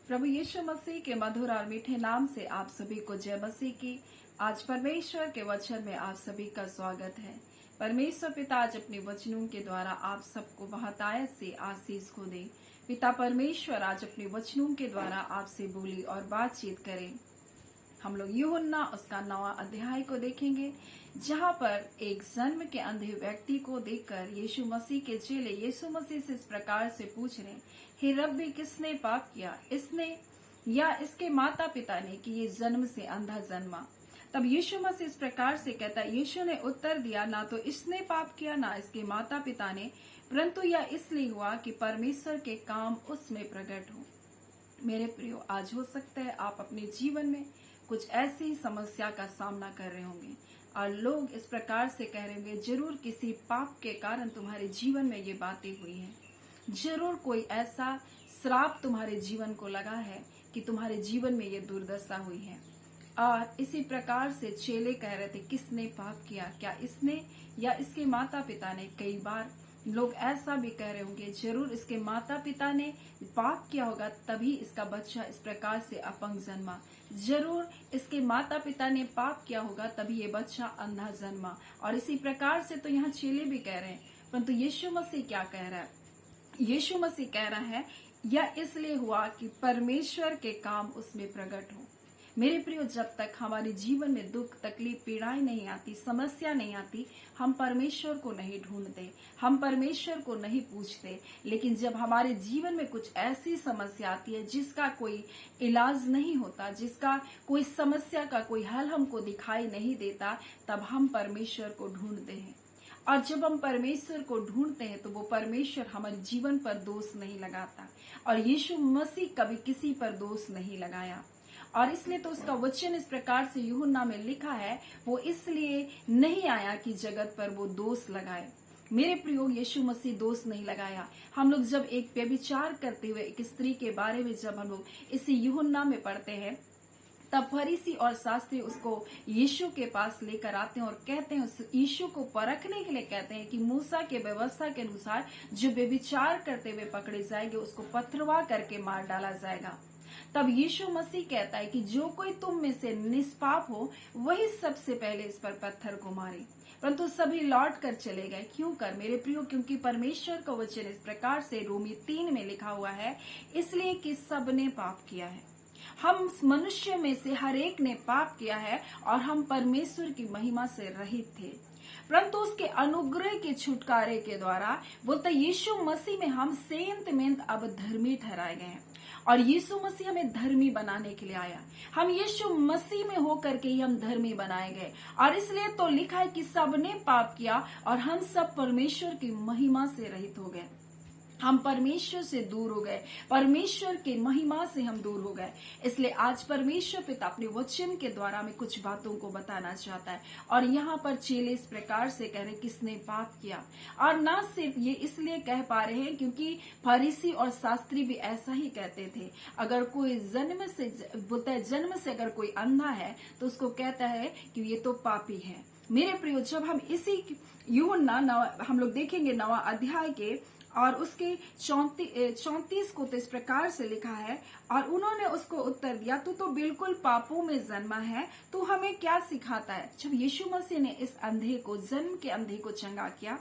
प्रभु यीशु मसीह के मधुर और मीठे नाम से आप सभी को जय मसीह की। आज परमेश्वर के वचन में आप सभी का स्वागत है। परमेश्वर पिता आज अपने वचनों के द्वारा आप सबको बहुतायत से आशीष को दे। पिता परमेश्वर आज अपने वचनों के द्वारा आपसे बोली और बातचीत करें। हम लोग यूहन्ना उसका 9वां अध्याय को देखेंगे, जहाँ पर एक जन्म के अंधे व्यक्ति को देखकर यीशु मसीह के चेले यीशु मसीह से इस प्रकार से पूछ रहे, हे रब्बी, किसने पाप किया, इसने या इसके माता पिता ने, कि ये जन्म से अंधा जन्मा। तब यीशु मसीह इस प्रकार से कहता है, यीशु ने उत्तर दिया, ना तो इसने पाप किया ना इसके माता पिता ने, परंतु यह इसलिए हुआ कि परमेश्वर के काम उसमें प्रकट हो। मेरे प्रियो, आज हो सकता है आप अपने जीवन में कुछ ऐसी समस्या का सामना कर रहे होंगे और लोग इस प्रकार से कह रहे होंगे, जरूर किसी पाप के कारण तुम्हारे जीवन में ये बातें हुई हैं, जरूर कोई ऐसा श्राप तुम्हारे जीवन को लगा है कि तुम्हारे जीवन में ये दुर्दशा हुई है। और इसी प्रकार से चेले कह रहे थे, किसने पाप किया, क्या इसने या इसके माता पिता ने। कई बार लोग ऐसा भी कह रहे होंगे, जरूर इसके माता पिता ने पाप किया होगा तभी इसका बच्चा इस प्रकार से अपंग जन्मा, जरूर इसके माता पिता ने पाप किया होगा तभी ये बच्चा अंधा जन्मा। और इसी प्रकार से तो यहाँ चेले भी कह रहे हैं, परंतु यीशु मसीह क्या कह रहा है? यीशु मसीह कह रहा है, यह इसलिए हुआ कि परमेश्वर के काम उसमें प्रकट हो। मेरे प्रियो, जब तक हमारे जीवन में दुख, तकलीफ, पीड़ाएं नहीं आती, समस्या नहीं आती, हम परमेश्वर को नहीं ढूंढते, हम परमेश्वर को नहीं पूछते। लेकिन जब हमारे जीवन में कुछ ऐसी समस्या आती है जिसका कोई इलाज नहीं होता, जिसका कोई समस्या का कोई हल हमको दिखाई नहीं देता, तब हम परमेश्वर को ढूंढते हैं। और जब हम परमेश्वर को ढूंढते हैं तो वो परमेश्वर हमारे जीवन पर दोष नहीं लगाता। और यीशु मसीह कभी किसी पर दोष नहीं लगाया। और इसलिए तो उसका वचन इस प्रकार से यूहन्ना में लिखा है, वो इसलिए नहीं आया कि जगत पर वो दोष लगाए। मेरे प्रियो, यीशु मसीह दोष नहीं लगाया। हम लोग जब एक व्यभिचार करते हुए एक स्त्री के बारे में जब हम लोग इसी यूहन्ना में पढ़ते हैं, तब फरीसी और शास्त्री उसको यीशु के पास लेकर आते हैं और कहते हैं, उस यीशु को परखने के लिए कहते हैं कि मूसा के व्यवस्था के अनुसार जो व्यभिचार करते हुए पकड़े जाएंगे उसको पथरवा करके मार डाला जाएगा। तब यीशु मसीह कहता है कि जो कोई तुम में से निष्पाप हो वही सबसे पहले इस पर पत्थर को मारे। परंतु सभी लौट कर चले गए। क्यों कर मेरे प्रियो? क्योंकि परमेश्वर का वचन इस प्रकार से रोमी 3 में लिखा हुआ है, इसलिए कि सबने पाप किया है। हम मनुष्य में से हर एक ने पाप किया है और हम परमेश्वर की महिमा से रहित थे, परंतु उसके अनुग्रह के छुटकारे के द्वारा बोलता यीशु मसीह में हम सेंत मेंत अब धर्मी ठहराए गए हैं। और यीशु मसीह हमें धर्मी बनाने के लिए आया। हम यीशु मसीह में होकर के ही हम धर्मी बनाए गए। और इसलिए तो लिखा है कि सबने पाप किया और हम सब परमेश्वर की महिमा से रहित हो गए। हम परमेश्वर से दूर हो गए, परमेश्वर की महिमा से हम दूर हो गए। इसलिए आज परमेश्वर पिता अपने वचन के द्वारा हमें कुछ बातों को बताना चाहता है। और यहाँ पर चेले इस प्रकार से कह रहे, किसने पाप किया। और ना सिर्फ ये इसलिए कह पा रहे हैं क्योंकि फरीसी और शास्त्री भी ऐसा ही कहते थे। अगर कोई जन्म से अगर कोई अंधा है तो उसको कहता है कि ये तो पापी है। मेरे प्रियो, जब हम इसी यूहन्ना हम लोग देखेंगे 9वां अध्याय के और उसके 34 को तो इस प्रकार से लिखा है, और उन्होंने उसको उत्तर दिया, तू तो बिल्कुल पापों में जन्मा है, तू हमें क्या सिखाता है। जब यीशु मसीह ने इस अंधे को, जन्म के अंधे को चंगा किया,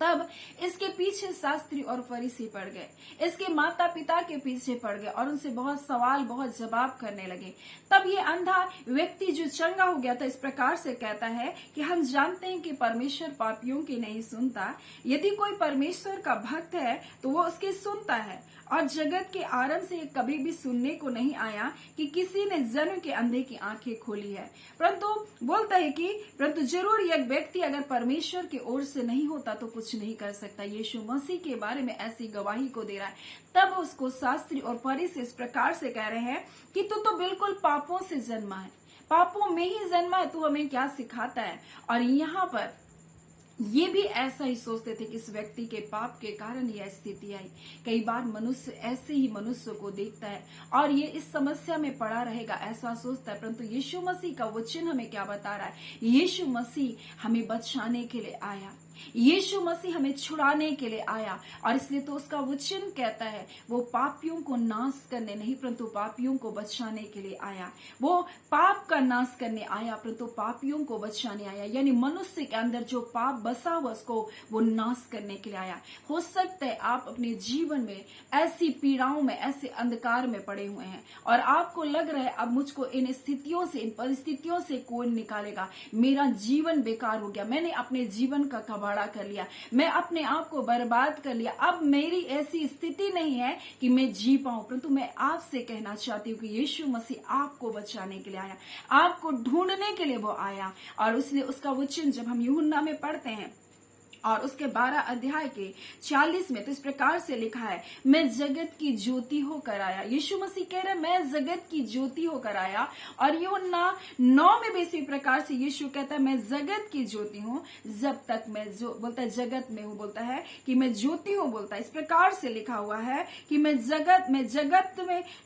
तब इसके पीछे शास्त्री और फरीसी पड़ गए, इसके माता पिता के पीछे पड़ गए और उनसे बहुत सवाल, बहुत जवाब करने लगे। तब ये अंधा व्यक्ति जो चंगा हो गया था इस प्रकार से कहता है कि हम जानते हैं कि परमेश्वर पापियों की नहीं सुनता। यदि कोई परमेश्वर का भक्त है तो वो उसकी सुनता है। और जगत के आरंभ से ये कभी भी सुनने को नहीं आया कि किसी ने जन्म के अंधे की आंखें खोली है। परंतु बोलता है कि परंतु जरूर यह व्यक्ति अगर परमेश्वर की ओर से नहीं होता तो कुछ नहीं कर सकता। यीशु मसीह के बारे में ऐसी गवाही को दे रहा है। तब उसको शास्त्री और फरीसी इस प्रकार से कह रहे हैं कि तू तो बिल्कुल पापों से जन्मा है, पापों में ही जन्मा है, तू हमें क्या सिखाता है। और यहाँ पर ये भी ऐसा ही सोचते थे कि इस व्यक्ति के पाप के कारण यह स्थिति आई। कई बार मनुष्य ऐसे ही मनुष्य को देखता है और ये इस समस्या में पड़ा रहेगा ऐसा सोचता है, परंतु यीशु मसीह का वचन हमें क्या बता रहा है? यीशु मसीह हमें बचाने के लिए आया। यीशु मसीह हमें छुड़ाने के लिए आया, और इसलिए तो उसका वचन कहता है वो पापियों को नाश करने नहीं परंतु पापियों को बचाने के लिए आया। वो पाप का नाश करने आया परंतु पापियों को बचाने आया, यानी मनुष्य के अंदर जो पाप बसा हुआ उसको वो नाश करने के लिए आया। हो सकता है आप अपने जीवन में ऐसी पीड़ाओं में, ऐसे अंधकार में पड़े हुए हैं और आपको लग रहा है अब मुझको इन स्थितियों से, इन परिस्थितियों से कौन निकालेगा, मेरा जीवन बेकार हो गया, मैंने अपने जीवन का कबाड़ा कर लिया, मैं अपने आप को बर्बाद कर लिया, अब मेरी ऐसी स्थिति नहीं है कि मैं जी पाऊं। परंतु मैं आपसे कहना चाहती हूँ कि यीशु मसीह आपको बचाने के लिए आया, आपको ढूंढने के लिए वो आया। और इसलिए उसका वचन जब हम यूहन्ना में पढ़ते हैं और उसके 12 अध्याय के 40 में तो इस प्रकार से लिखा है, मैं जगत की ज्योति होकर आया। यीशु मसीह कह रहे मैं जगत की ज्योति होकर आया। और यूहन्ना 9 में भी इसी प्रकार से यीशु कहता है मैं जगत की ज्योति हूँ, जब तक मैं जो बोलता है जगत में हूँ, बोलता है कि मैं ज्योति हूँ, बोलता है इस प्रकार से लिखा हुआ है कि मैं जगत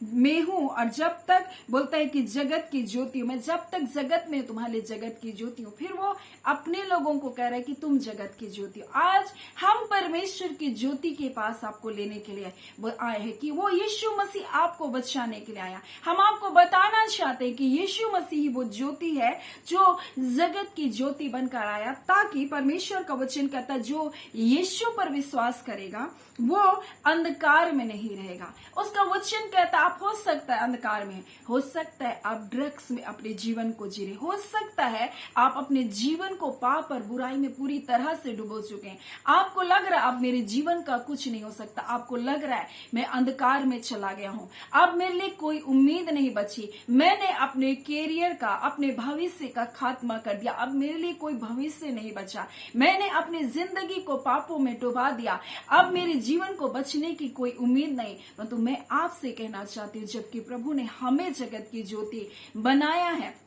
में हूँ, और जब तक बोलता है कि जगत की ज्योति हूँ, मैं जब तक जगत में तुम्हारे लिए जगत की ज्योति हूँ। फिर वो अपने लोगों को कह रहा है कि तुम जगत की ज्योति। आज हम परमेश्वर की ज्योति के पास आपको लेने के लिए आए हैं कि वो यीशु मसीह आपको बचाने के लिए आया। हम आपको बताना चाहते हैं कि यीशु मसीह वो ज्योति है जो जगत की ज्योति बनकर आया, ताकि परमेश्वर का वचन कहता है जो यीशु पर विश्वास करेगा वो अंधकार में नहीं रहेगा। उसका वचन कहता है आप हो सकता है अंधकार में, हो सकता है आप ड्रग्स में अपने जीवन को जी रहे, हो सकता है आप अपने जीवन को पाप और बुराई में पूरी तरह से डुबो चुके हैं। आपको लग रहा है अब मेरे जीवन का कुछ नहीं हो सकता, आपको लग रहा है मैं अंधकार में चला गया हूं, अब मेरे लिए कोई उम्मीद नहीं बची, मैंने अपने कैरियर का, अपने भविष्य का खात्मा कर दिया, अब मेरे लिए कोई भविष्य नहीं बचा, मैंने अपनी जिंदगी को पापों में डुबा दिया, अब मेरे जीवन को बचने की कोई उम्मीद नहीं। परंतु मैं आपसे कहना चाहती हूँ जबकि प्रभु ने हमें जगत की ज्योति बनाया है,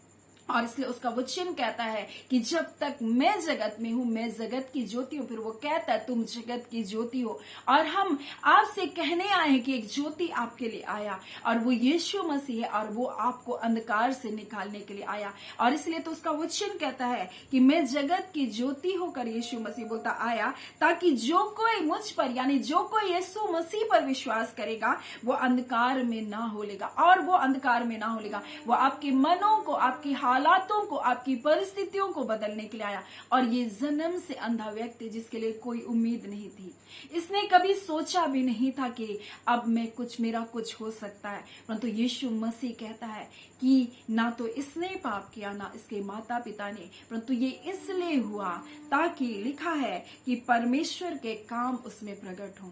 और इसलिए उसका वचन कहता है कि जब तक मैं जगत में हूं मैं जगत की ज्योति हूं। फिर वो कहता है तुम जगत की ज्योति हो, और हम आपसे कहने आए हैं कि एक ज्योति आपके लिए आया और वो यीशु मसीह है, और वो आपको अंधकार से निकालने के लिए आया। और इसलिए तो उसका वचन कहता है कि मैं जगत की ज्योति होकर, यीशु मसीह बोलता आया, ताकि जो कोई मुझ पर यानी जो कोई यीशु मसीह पर विश्वास करेगा वो अंधकार में ना होलेगा, और वो अंधकार में ना होलेगा, वो आपके मनों को, आपकी हालातों को, आपकी परिस्थितियों को बदलने के लिए आया। और ये जन्म से अंधा व्यक्ति जिसके लिए कोई उम्मीद नहीं थी, इसने कभी सोचा भी नहीं था कि अब मेरा कुछ हो सकता है, परंतु यीशु मसीह कहता है कि ना तो इसने पाप किया ना इसके माता पिता ने, परंतु ये इसलिए हुआ ताकि लिखा है कि परमेश्वर के काम उसमें प्रकट हों।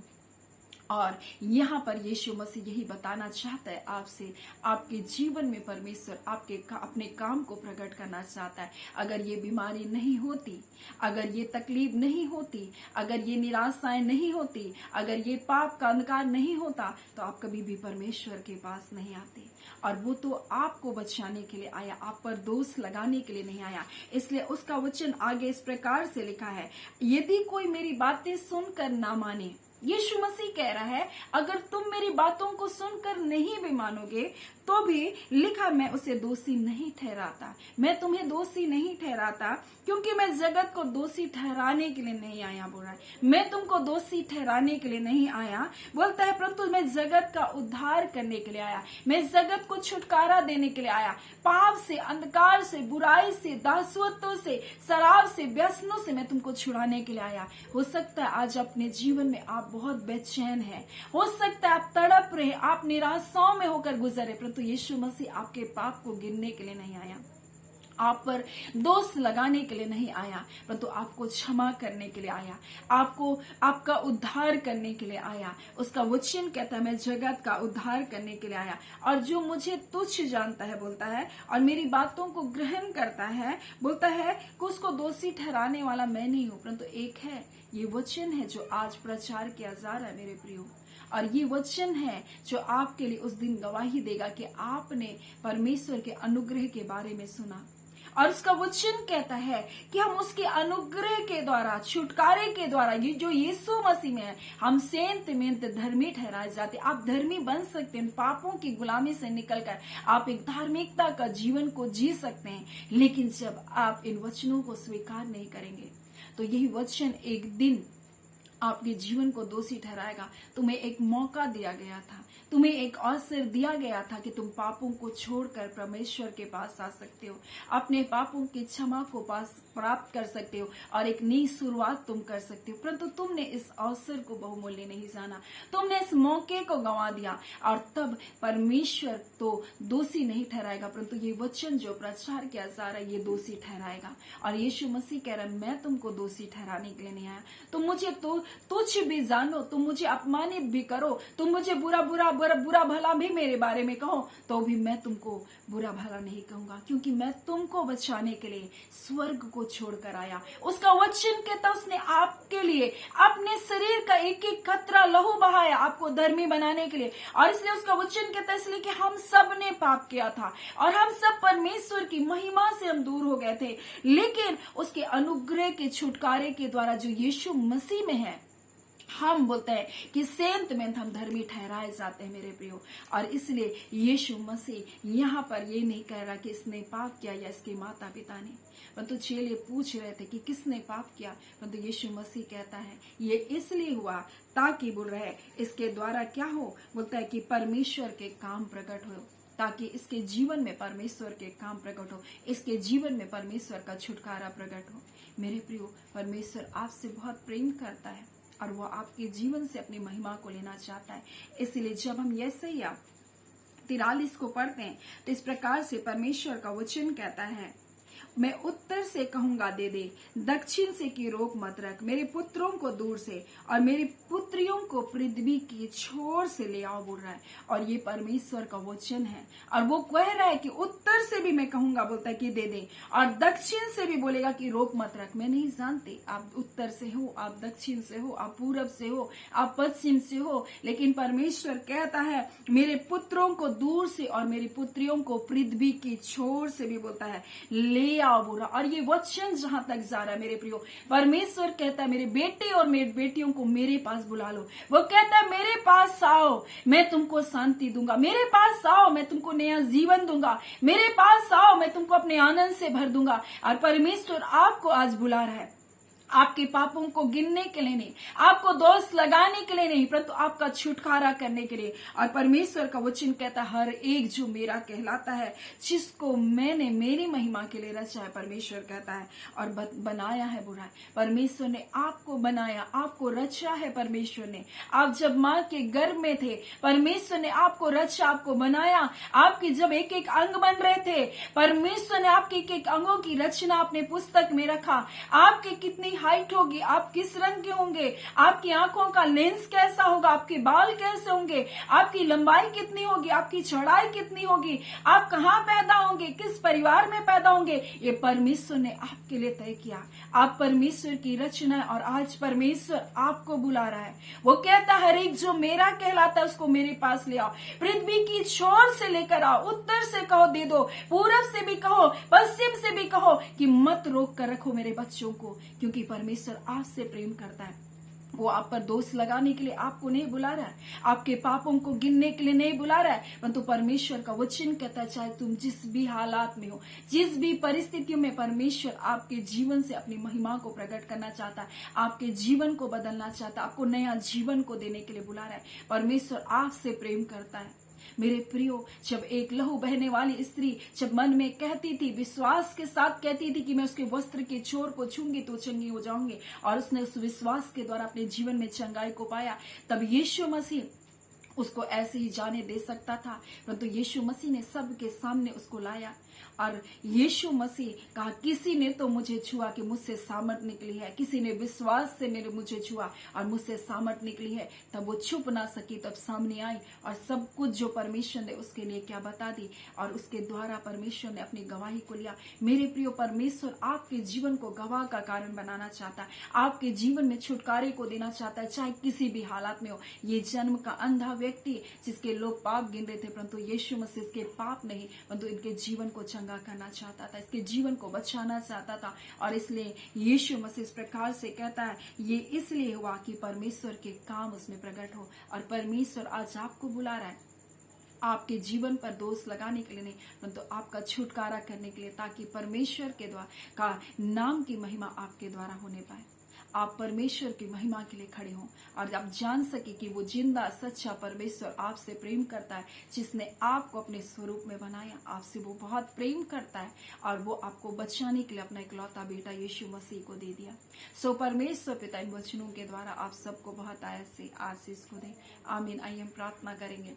और यहाँ पर यीशु मसीह यही बताना चाहता है आपसे, आपके जीवन में परमेश्वर अपने काम को प्रकट करना चाहता है। अगर ये बीमारी नहीं होती, अगर ये तकलीफ नहीं होती, अगर ये निराशाएं नहीं होती, अगर ये पाप का अंधकार नहीं होता, तो आप कभी भी परमेश्वर के पास नहीं आते। और वो तो आपको बचाने के लिए आया, आप पर दोष लगाने के लिए नहीं आया। इसलिए उसका वचन आगे इस प्रकार से लिखा है, यदि कोई मेरी बातें सुनकर ना माने, यीशु मसीह कह रहा है अगर तुम मेरी बातों को सुनकर नहीं भी मानोगे तो भी लिखा मैं उसे दोषी नहीं ठहराता, मैं तुम्हें दोषी नहीं ठहराता, क्योंकि मैं जगत को दोषी ठहराने के लिए नहीं आया। बोल रहा है मैं तुमको दोषी ठहराने के लिए नहीं आया, बोलता है परंतु मैं जगत का उद्धार करने के लिए आया, मैं जगत को छुटकारा देने के लिए आया, पाप से, अंधकार से, बुराई से, दासत्व से, शराब से, व्यसनों से मैं तुमको छुड़ाने के लिए आया। हो सकता है आज अपने जीवन में आप बहुत बेचैन हैं, हो सकता है आप तड़प रहे, आप निराशाओं में होकर गुजरे, परंतु यीशु मसीह आपके पाप को गिनने के लिए नहीं आया, आप पर दोष लगाने के लिए नहीं आया, परंतु आपको क्षमा करने के लिए आया, आपको आपका उद्धार करने के लिए आया। उसका वचन कहता है मैं जगत का उद्धार करने के लिए आया, और जो मुझे तुच्छ जानता है, बोलता है, और मेरी बातों को ग्रहण करता है, बोलता है कि उसको दोषी ठहराने वाला मैं नहीं हूं, परंतु एक है, ये वचन है जो आज प्रचार किया जा रहा है मेरे प्रियो, और ये वचन है जो आपके लिए उस दिन गवाही देगा कि आपने परमेश्वर के अनुग्रह के बारे में सुना। और उसका वचन कहता है कि हम उसके अनुग्रह के द्वारा, छुटकारे के द्वारा, ये जो यीशु मसीह में है, हम सेंत मेंत धर्मी ठहराए जाते। आप धर्मी बन सकते हैं, पापों की गुलामी से निकलकर आप एक धार्मिकता का जीवन को जी सकते हैं, लेकिन जब आप इन वचनों को स्वीकार नहीं करेंगे, तो यही वचन एक दिन आपके जीवन को दोषी ठहराएगा। तुम्हें एक मौका दिया गया था, तुम्हें एक अवसर दिया गया था कि तुम पापों को छोड़कर परमेश्वर के पास आ सकते हो, अपने पापों की क्षमा को प्राप्त कर सकते हो और एक नई शुरुआत तुम कर सकते हो। परंतु तुमने इस अवसर को बहुमूल्य नहीं जाना, तुमने इस मौके को गंवा दिया और तब परमेश्वर तो दोषी नहीं ठहराएगा, परंतु ये वचन जो प्रचार किया जा रहा है ये दोषी ठहराएगा। और यीशु मसीह कह रहा है, मैं तुमको दोषी ठहराने के लिए नहीं आया। तुम मुझे तो तुच्छ भी जानो, तुम मुझे अपमानित भी करो, तुम मुझे बुरा भला भी मेरे बारे में कहो, तो भी मैं तुमको बुरा भला नहीं कहूंगा, क्योंकि मैं तुमको बचाने के लिए स्वर्ग को छोड़कर आया। उसका वचन कहता उसने आपके लिए अपने शरीर का एक एक कतरा लहू बहाया, आपको धर्मी बनाने के लिए। और इसलिए उसका वचन कहता है इसलिए कि हम सब ने पाप किया था और हम सब परमेश्वर की महिमा से हम दूर हो गए थे, लेकिन उसके अनुग्रह के छुटकारे के द्वारा जो यीशु मसीह में है, हम बोलते हैं कि सेंत में हम धर्मी ठहराए जाते हैं मेरे प्रियो। और इसलिए यीशु मसीह यहाँ पर ये नहीं कह रहा कि इसने पाप किया या इसके माता पिता ने, परंतु चेले पूछ रहे थे कि किसने पाप किया, परंतु यीशु मसीह कहता है ये इसलिए हुआ ताकि बोल रहे इसके द्वारा क्या हो, बोलता है कि परमेश्वर के काम प्रकट हो, ताकि इसके जीवन में परमेश्वर के काम प्रकट हो, इसके जीवन में परमेश्वर का छुटकारा प्रकट हो। मेरे प्रियो, परमेश्वर आपसे बहुत प्रेम करता है और वो आपके जीवन से अपनी महिमा को लेना चाहता है। इसलिए जब हम यशायाह 43 को पढ़ते हैं तो इस प्रकार से परमेश्वर का वचन कहता है, मैं उत्तर से कहूंगा दे दे, दक्षिण से की रोक मत रख, मेरे पुत्रों को दूर से और मेरी पुत्रियों को पृथ्वी की छोर से ले आओ, बोल रहा है। और ये परमेश्वर का वचन है और वो कह रहा है कि उत्तर से भी मैं कहूंगा, बोलता है कि दे दे, और दक्षिण से भी बोलेगा कि रोक मत रख। मैं नहीं जानती आप उत्तर से हो, आप दक्षिण से हो, आप पूरब से हो, आप पश्चिम से हो, लेकिन परमेश्वर कहता है मेरे पुत्रों को दूर से और मेरी पुत्रियों को पृथ्वी की छोर से भी, बोलता है ले आओ बुरा। और ये वचन जहां तक जा रहा है मेरे प्रियो, परमेश्वर कहता है मेरे बेटे और मेरी बेटियों को मेरे पास बुला लो। वो कहता है मेरे पास आओ, मैं तुमको शांति दूंगा, मेरे पास आओ, मैं तुमको नया जीवन दूंगा, मेरे पास आओ, मैं तुमको अपने आनंद से भर दूंगा। और परमेश्वर आपको आज बुला रहा है, आपके पापों को गिनने के लिए नहीं, आपको दोष लगाने के लिए नहीं, परंतु आपका छुटकारा करने के लिए। और परमेश्वर का वचन कहता है हर एक जो मेरा कहलाता है, जिसको मैंने मेरी महिमा के लिए रचा है, परमेश्वर कहता है, और बनाया है बुरा है। परमेश्वर ने आपको बनाया, आपको रचा है परमेश्वर ने। आप जब माँ के गर्भ में थे, परमेश्वर ने आपको रचा, आपको बनाया। आपकी जब एक एक अंग बन रहे थे, परमेश्वर ने आपके एक एक अंगों की रचना अपने पुस्तक में रखा। आपके कितनी हाइट होगी, आप किस रंग के होंगे, आपकी आंखों का लेंस कैसा होगा, आपके बाल कैसे होंगे, आपकी लंबाई कितनी होगी, आपकी चौड़ाई कितनी होगी, आप कहाँ पैदा होंगे, किस परिवार में पैदा होंगे, ये परमेश्वर ने आपके लिए तय किया। आप परमेश्वर की रचना है और आज परमेश्वर आपको बुला रहा है। वो कहता है हर एक जो मेरा कहलाता है उसको मेरे पास ले आओ, पृथ्वी की छोर से लेकर आओ, उत्तर से कहो दे दो, पूरब से भी कहो, पश्चिम से भी कहो, कि मत रोक कर रखो मेरे बच्चों को, क्योंकि परमेश्वर आपसे प्रेम करता है। वो आप पर दोष लगाने के लिए आपको नहीं बुला रहा है, आपके पापों को गिनने के लिए नहीं बुला रहा है, परंतु परमेश्वर का वचन कहता है चाहे तुम जिस भी हालात में हो, जिस भी परिस्थितियों में, परमेश्वर आपके जीवन से अपनी महिमा को प्रकट करना चाहता है, आपके जीवन को बदलना चाहता है, आपको नया जीवन को देने के लिए बुला रहा है। परमेश्वर आपसे प्रेम करता है। मेरे प्रियो, जब एक लहू बहने वाली स्त्री जब मन में कहती थी, विश्वास के साथ कहती थी कि मैं उसके वस्त्र के छोर को छूंगी तो चंगी हो जाऊंगी, और उसने उस विश्वास के द्वारा अपने जीवन में चंगाई को पाया, तब यीशु मसीह उसको ऐसे ही जाने दे सकता था, परंतु यीशु मसीह ने सबके सामने उसको लाया। और यीशु मसीह कहा किसी ने तो मुझे छुआ कि मुझसे सामर्थ निकली है, किसी ने विश्वास से मेरे मुझे छुआ और मुझसे सामर्थ निकली है। तब वो छुप ना सकी, तब सामने आई और सब कुछ जो परमेश्वर ने उसके लिए क्या बता दी, और उसके द्वारा परमेश्वर ने अपनी गवाही को लिया। मेरे प्रियो, परमेश्वर आपके जीवन को गवाह का कारण बनाना चाहता है, आपके जीवन में छुटकारे को देना चाहता है, चाहे किसी भी हालात में हो। ये जन्म का अंधा व्यक्ति जिसके लोग पाप गिन रहे थे, परंतु यीशु मसीह इसके पाप नहीं, परंतु इनके जीवन को चंगा करना चाहता था, इसके जीवन को बचाना चाहता था। और इसलिए यीशु मसीह इस प्रकार से कहता है ये इसलिए हुआ कि परमेश्वर के काम उसमें प्रकट हो। और परमेश्वर आज आपको बुला रहा है, आपके जीवन पर दोष लगाने के लिए नहीं, परंतु आपका छुटकारा करने के लिए, ताकि परमेश्वर के द्वारा का नाम की महिमा आपके द्वारा होने पाए। आप परमेश्वर की महिमा के लिए खड़े हों और आप जान सके कि वो जिंदा सच्चा परमेश्वर आपसे प्रेम करता है, जिसने आपको अपने स्वरूप में बनाया। आपसे वो बहुत प्रेम करता है और वो आपको बचाने के लिए अपना इकलौता बेटा यीशु मसीह को दे दिया। सो परमेश्वर पिता इन वचनों के द्वारा आप सबको बहुत ऐसे आशीष को दे। आमीन। आइए हम प्रार्थना करेंगे।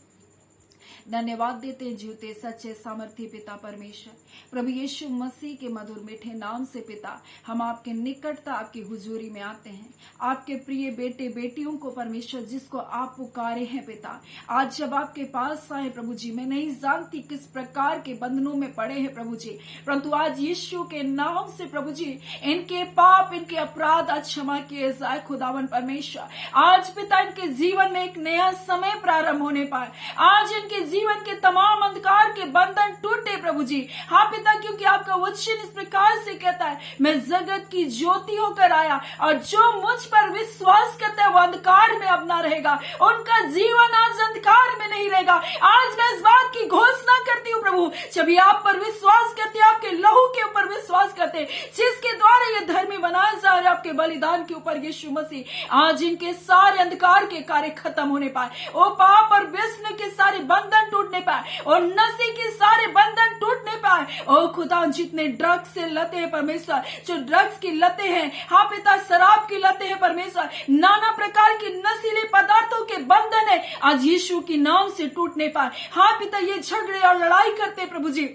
धन्यवाद देते हैं जीवते सच्चे सामर्थी पिता परमेश्वर, प्रभु यीशु मसीह के मधुर मीठे नाम से पिता, हम आपके निकटता आपकी हुजूरी में आते हैं। आपके प्रिय बेटे बेटियों को परमेश्वर, जिसको आप पुकारे हैं पिता, आज जब आपके पास आए प्रभु जी, मैं नहीं जानती किस प्रकार के बंधनों में पड़े हैं प्रभु जी, परंतु आज यीशु के नाम से प्रभु जी इनके पाप, इनके अपराध आज क्षमा किए जाए खुदावन परमेश्वर। आज पिता इनके जीवन में एक नया समय प्रारंभ होने पाए। आज इनके जीवन के तमाम अंधकार के बंधन टूटे प्रभु जी। हाँ पिता, क्योंकि आपका वचन इस प्रकार से कहता है, मैं जगत की ज्योति होकर आया और जो मुझ पर विश्वास करता है वो अंधकार में अब ना रहेगा, उनका जीवन आज अंधकार में नहीं रहेगा। आज मैं इस बात की घोषणा करती हूँ प्रभु, जब ये आप पर विश्वास करते, आपके लहू के ऊपर विश्वास करते, जिसके द्वारा ये धर्मी बनाया जा रहा है आपके बलिदान के ऊपर यीशु मसीह, आज इनके सारे अंधकार के कार्य खत्म होने पाए। ओ पाप और व्यसन के सारे बंधन टूटने पाए और नशे के सारे बंधन टूटने पाए। ओ खुदा, जितने ड्रग्स से लते हैं परमेश्वर, जो ड्रग्स की लते हैं, हाँ पिता, शराब की लते हैं परमेश्वर, नाना प्रकार की नशीले पदार्थों के बंधन है, आज यीशु के नाम से टूटने पाए। हाँ पिता, ये झगड़े और लड़ाई करते प्रभु जी,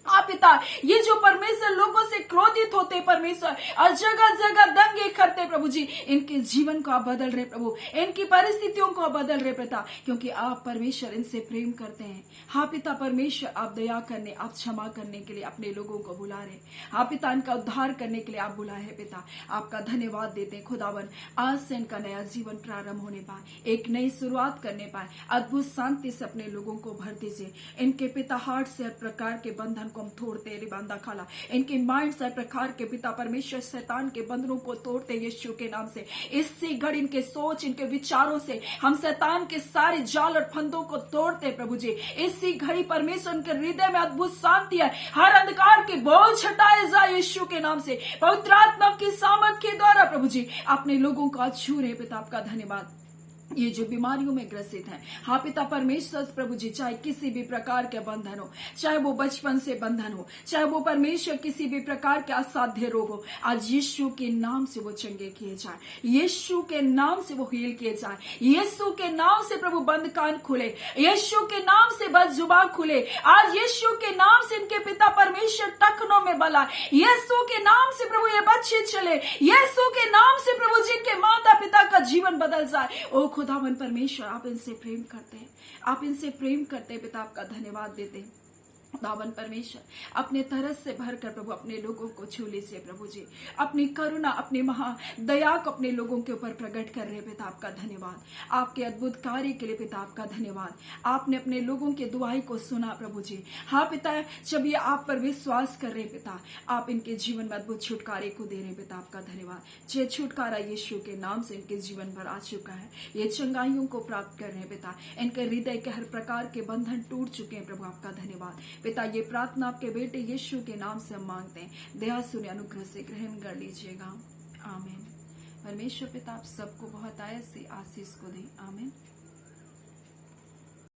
हाँ पिता, ये जो परमेश्वर लोगों से क्रोधित होते परमेश्वर और जगह जगह दंगे करते प्रभु जी, इनके जीवन को आप बदल रहे प्रभु, इनकी परिस्थितियों को आप बदल रहे पिता, क्योंकि आप परमेश्वर इनसे प्रेम करते हैं। हाँ पिता परमेश्वर, आप दया करने, आप क्षमा करने के लिए अपने लोगों को बुला रहे। हाँ पिता, इनका उद्धार करने के लिए आप बुलाए हैं पिता, आपका धन्यवाद देते हैं खुदावन। आज से इनका नया जीवन प्रारंभ होने पाए, एक नई शुरुआत करने पाए, अद्भुत शांति से अपने लोगों को भर दीजिए। इनके पिता हार्ट से हर प्रकार के बंधन को हम तोड़ते रिबांदा खाला, इनके माइंड से प्रकार के पिता परमेश्वर शैतान के बंधनों को तोड़ते यीशु के नाम से। इसी घड़ी इनके सोच, इनके विचारों से हम शैतान के सारे जाल और फंदों को तोड़ते प्रभु जी। इसी घड़ी परमेश्वर उनके हृदय में अद्भुत शांति है, हर अंधकार के बोझ हटाए जाए यीशु के नाम से, पवित्र आत्मा की सामर्थ के द्वारा प्रभु जी अपने लोगों को आज छू रहे पिता, आपका धन्यवाद। ये जो बीमारियों में ग्रसित हैं, हाँ पिता परमेश्वर प्रभु जी, चाहे किसी भी प्रकार के बंधन हो, चाहे वो बचपन से बंधन हो, चाहे वो परमेश्वर किसी भी प्रकार के असाध्य रोग हो, आज यीशु के नाम से वो चंगे किए जाए, यीशु के नाम से वो हील किए जाए, यीशु के नाम से प्रभु बंद कान खुले, यीशु के नाम से बद जुबान खुले, आज यीशु के नाम से इनके पिता परमेश्वर टखनों में बला, यीशु के नाम से प्रभु ये बच्चे चले, यीशु के नाम से प्रभु जी के माता पिता का जीवन बदल जाए। ओ खुदावन परमेश्वर, आप इनसे प्रेम करते हैं, आप इनसे प्रेम करते हैं पिता, आपका धन्यवाद देते हैं। खुदावन परमेश्वर, अपने तरस से भरकर प्रभु अपने लोगों को छू लीजिए प्रभु जी, अपनी करुणा, अपनी महा दया को अपने लोगों के ऊपर प्रकट कर रहे पिता, आपका धन्यवाद। आपके अद्भुत कार्य के लिए पिता, आपका धन्यवाद। आपने अपने लोगों के दुआई को सुना प्रभु जी। हाँ पिता, जब ये आप पर विश्वास कर रहे पिता, आप इनके जीवन में अद्भुत छुटकारे को दे रहे पिता, आपका धन्यवाद। जे छुटकारा यीशु के नाम से इनके जीवन पर आ चुका है, ये चंगाइयों को प्राप्त कर रहे पिता, इनके हृदय के हर प्रकार के बंधन टूट चुके हैं प्रभु, आपका धन्यवाद पिता। ये प्रार्थना आपके बेटे यीशु के नाम से हम मांगते हैं, दया सुने अनुग्रह से ग्रहण कर लीजिएगा, आमीन। परमेश्वर पिता आप सबको बहुत आयत से आशीष को दे, आमीन।